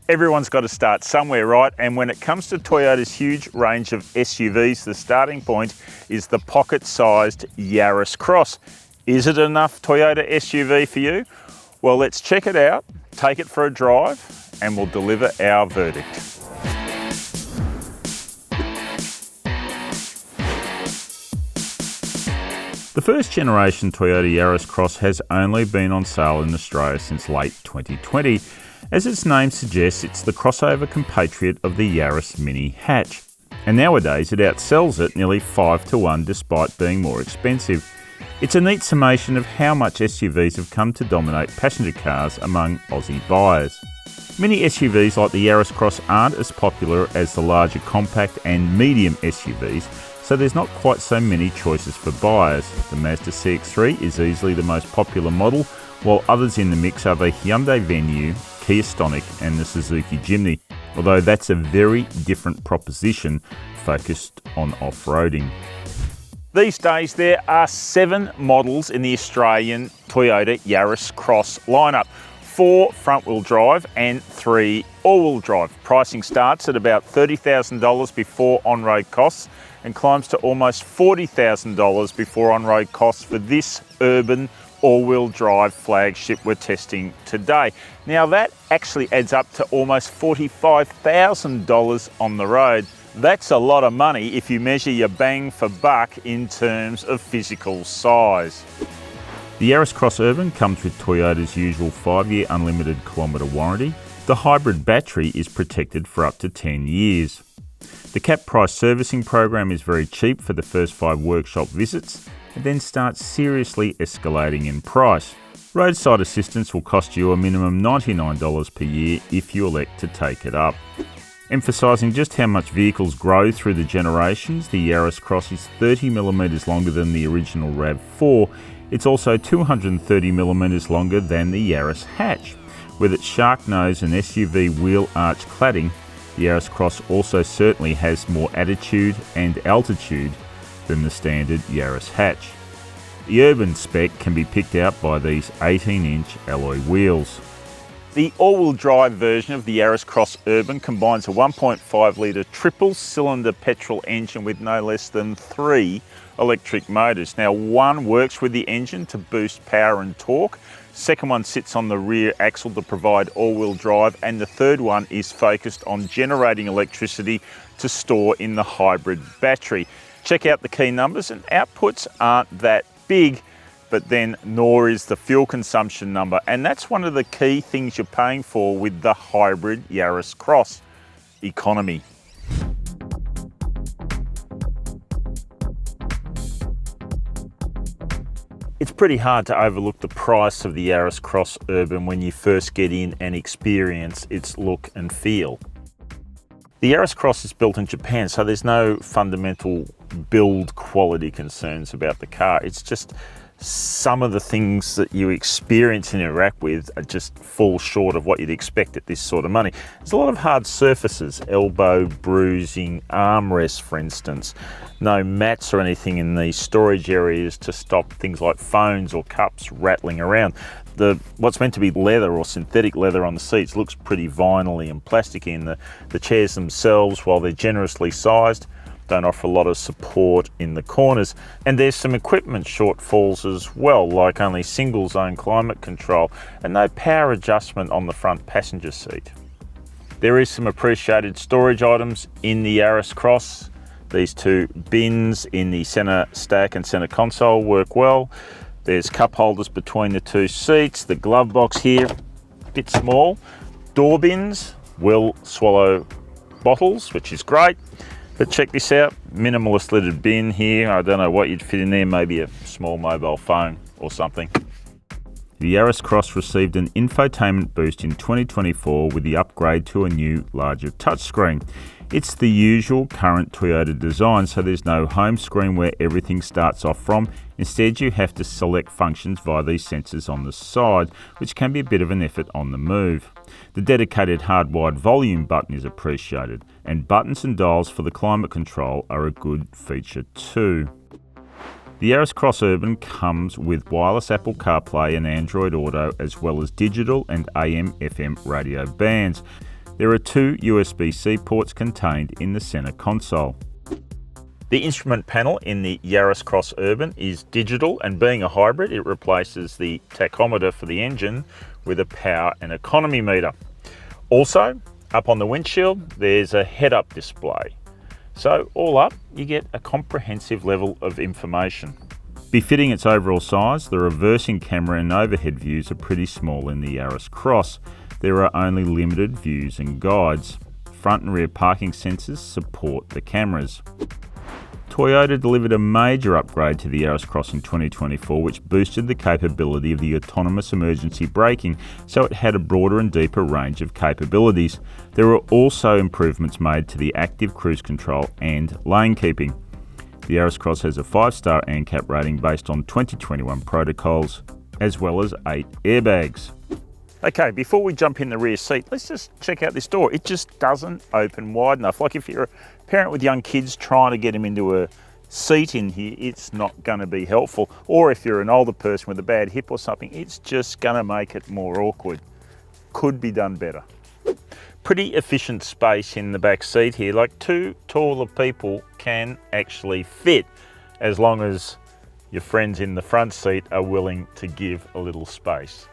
Everyone's got to start somewhere, right? And when it comes to Toyota's huge range of SUVs, the starting point is the pocket-sized Yaris Cross. Is it enough Toyota SUV for you? Well, let's check it out, take it for a drive, and we'll deliver our verdict. The first generation Toyota Yaris Cross has only been on sale in Australia since late 2020. As its name suggests, it's the crossover compatriot of the Yaris Mini hatch. And nowadays it outsells it nearly 5 to 1 despite being more expensive. It's a neat summation of how much SUVs have come to dominate passenger cars among Aussie buyers. Mini SUVs like the Yaris Cross aren't as popular as the larger compact and medium SUVs, so there's not quite so many choices for buyers. The Mazda CX-3 is easily the most popular model, while others in the mix are the Hyundai Venue, Kia Stonic and the Suzuki Jimny, although that's a very different proposition focused on off-roading. These days there are 7 models in the Australian Toyota Yaris Cross lineup, 4 front-wheel drive and 3 all-wheel drive. Pricing starts at about $30,000 before on-road costs and climbs to almost $40,000 before on-road costs for this urban all-wheel drive flagship we're testing today. Now that actually adds up to almost $45,000 on the road. That's a lot of money if you measure your bang for buck in terms of physical size. The Yaris Cross Urban comes with Toyota's usual 5-year unlimited kilometre warranty. The hybrid battery is protected for up to 10 years. The cap price servicing program is very cheap for the first 5 workshop visits, and then starts seriously escalating in price. Roadside assistance will cost you a minimum $99 per year if you elect to take it up. Emphasising just how much vehicles grow through the generations, the Yaris Cross is 30mm longer than the original RAV4. It's also 230mm longer than the Yaris hatch. With its shark nose and SUV wheel arch cladding, the Yaris Cross also certainly has more attitude and altitude than the standard Yaris hatch. The Urban spec can be picked out by these 18-inch alloy wheels. The all-wheel drive version of the Yaris Cross Urban combines a 1.5 litre triple-cylinder petrol engine with no less than 3 electric motors. Now, one works with the engine to boost power and torque, second one sits on the rear axle to provide all-wheel drive, and the third one is focused on generating electricity to store in the hybrid battery. Check out the key numbers, and outputs aren't that big, but then nor is the fuel consumption number. And that's one of the key things you're paying for with the hybrid Yaris Cross: economy. It's pretty hard to overlook the price of the Yaris Cross Urban when you first get in and experience its look and feel. The Yaris Cross is built in Japan, so there's no fundamental build quality concerns about the car. It's just some of the things that you experience and interact with are just fall short of what you'd expect at this sort of money. There's a lot of hard surfaces, elbow bruising, armrests for instance. No mats or anything in the storage areas to stop things like phones or cups rattling around. What's meant to be leather or synthetic leather on the seats looks pretty vinyl-y and plasticky, and the chairs themselves, while they're generously sized, don't offer a lot of support in the corners. And there's some equipment shortfalls as well, like only single zone climate control and no power adjustment on the front passenger seat. There is some appreciated storage items in the Yaris Cross. These 2 bins in the centre stack and centre console work well. There's cup holders between the 2 seats. The glove box here, a bit small. Door bins will swallow bottles, which is great. But check this out, minimalist lidded bin here. I don't know what you'd fit in there, maybe a small mobile phone or something. The Yaris Cross received an infotainment boost in 2024 with the upgrade to a new, larger touchscreen. It's the usual current Toyota design, so there's no home screen where everything starts off from. Instead, you have to select functions via these sensors on the side, which can be a bit of an effort on the move. The dedicated hardwired volume button is appreciated, and buttons and dials for the climate control are a good feature too. The Yaris Cross Urban comes with wireless Apple CarPlay and Android Auto, as well as digital and AM/FM radio bands. There are 2 USB-C ports contained in the centre console. The instrument panel in the Yaris Cross Urban is digital, and being a hybrid, it replaces the tachometer for the engine with a power and economy meter. Also, up on the windshield, there's a head-up display. So all up, you get a comprehensive level of information. Befitting its overall size, the reversing camera and overhead views are pretty small in the Yaris Cross. There are only limited views and guides. Front and rear parking sensors support the cameras. Toyota delivered a major upgrade to the Yaris Cross in 2024, which boosted the capability of the autonomous emergency braking, so it had a broader and deeper range of capabilities. There were also improvements made to the active cruise control and lane keeping. The Yaris Cross has a 5-star ANCAP rating based on 2021 protocols, as well as 8 airbags. Okay, before we jump in the rear seat, let's just check out this door. It just doesn't open wide enough. Like if you're a parent with young kids trying to get them into a seat in here, it's not going to be helpful. Or if you're an older person with a bad hip or something, it's just going to make it more awkward. Could be done better. Pretty efficient space in the back seat here. Like 2 taller people can actually fit, as long as your friends in the front seat are willing to give a little space.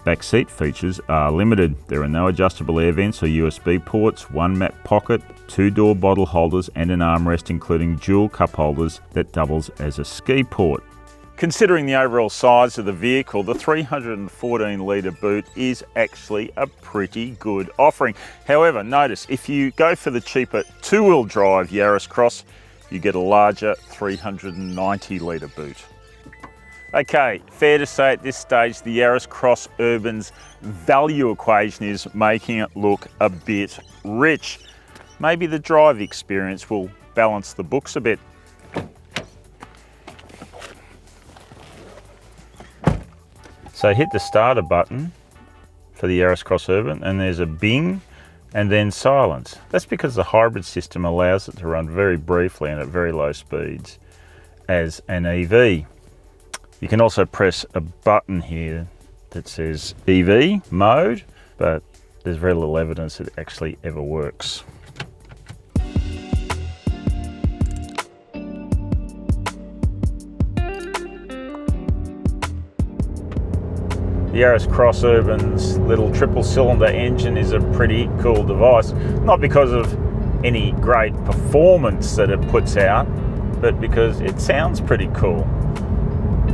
Back seat features are limited. There are no adjustable air vents or USB ports, 1 map pocket, 2 door bottle holders and an armrest, including dual cup holders that doubles as a ski port. Considering the overall size of the vehicle, the 314 litre boot is actually a pretty good offering. However, notice if you go for the cheaper 2-wheel drive Yaris Cross, you get a larger 390 litre boot. Okay, fair to say at this stage the Yaris Cross Urban's value equation is making it look a bit rich. Maybe the drive experience will balance the books a bit. So hit the starter button for the Yaris Cross Urban and there's a bing and then silence. That's because the hybrid system allows it to run very briefly and at very low speeds as an EV. You can also press a button here that says EV mode, but there's very little evidence it actually ever works. The Yaris Cross Urban's little 3-cylinder engine is a pretty cool device, not because of any great performance that it puts out, but because it sounds pretty cool.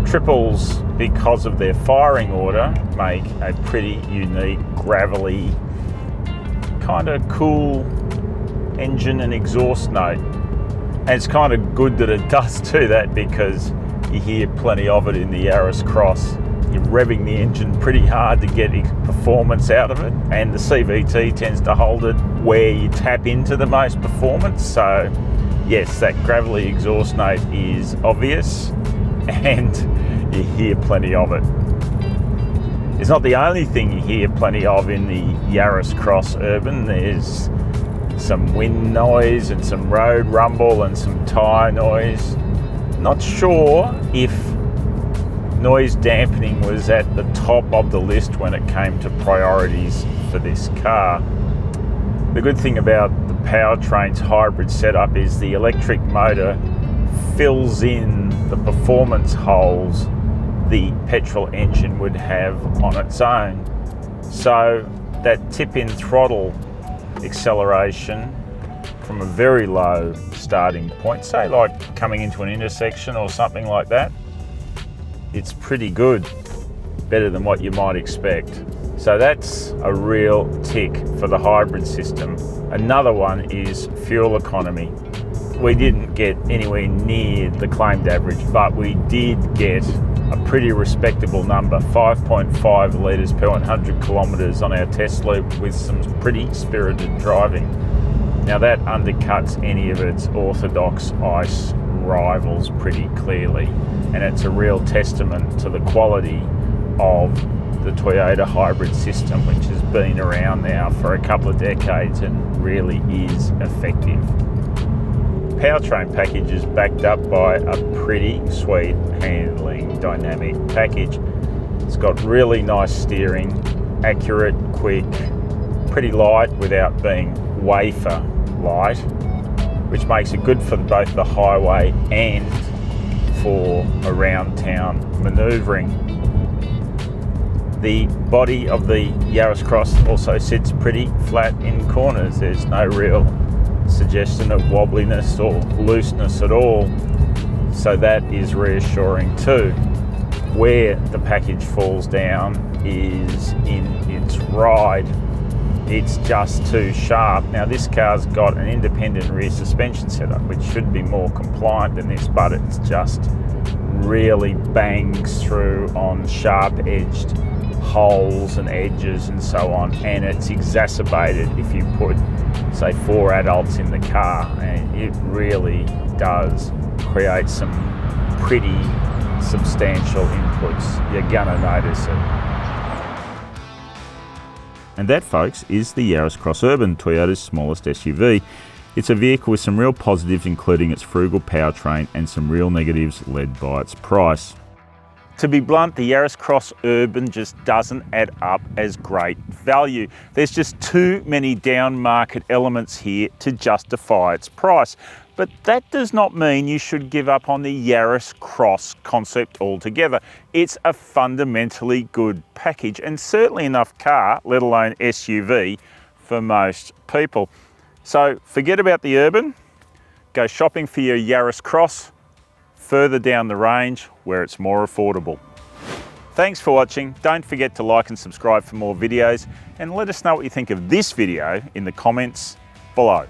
Triples, because of their firing order, make a pretty unique, gravelly, kind of cool engine and exhaust note. And it's kind of good that it does do that, because you hear plenty of it in the Yaris Cross. You're revving the engine pretty hard to get performance out of it, and the CVT tends to hold it where you tap into the most performance. So yes, that gravelly exhaust note is obvious, and you hear plenty of it. It's not the only thing you hear plenty of in the Yaris Cross Urban. There's some wind noise and some road rumble and some tyre noise. Not sure if noise dampening was at the top of the list when it came to priorities for this car. The good thing about the powertrain's hybrid setup is the electric motor fills in the performance holes the petrol engine would have on its own. So that tip-in throttle acceleration from a very low starting point, say like coming into an intersection or something like that, it's pretty good, better than what you might expect. So that's a real tick for the hybrid system. Another one is fuel economy. We didn't get anywhere near the claimed average, but we did get a pretty respectable number, 5.5 litres per 100 kilometres on our test loop with some pretty spirited driving. Now that undercuts any of its orthodox ICE rivals pretty clearly, and it's a real testament to the quality of the Toyota hybrid system, which has been around now for a couple of decades and really is effective. Powertrain package is backed up by a pretty sweet handling dynamic package. It's got really nice steering, accurate, quick, pretty light without being wafer light, which makes it good for both the highway and for around town manoeuvring. The body of the Yaris Cross also sits pretty flat in corners. There's no real suggestion of wobbliness or looseness at all, so that is reassuring too. Where the package falls down is in its ride. It's just too sharp. Now this car's got an independent rear suspension setup, which should be more compliant than this, but it's just really bangs through on sharp-edged holes and edges and so on, and it's exacerbated if you put, say, 4 adults in the car, and it really does create some pretty substantial inputs. You're gonna notice it. And that, folks, is the Yaris Cross Urban, Toyota's smallest SUV. It's a vehicle with some real positives, including its frugal powertrain, and some real negatives led by its price. To be blunt, the Yaris Cross Urban just doesn't add up as great value. There's just too many down market elements here to justify its price. But that does not mean you should give up on the Yaris Cross concept altogether. It's a fundamentally good package, and certainly enough car, let alone SUV, for most people. So forget about the Urban, go shopping for your Yaris Cross further down the range where it's more affordable. Thanks for watching. Don't forget to like and subscribe for more videos, and let us know what you think of this video in the comments below.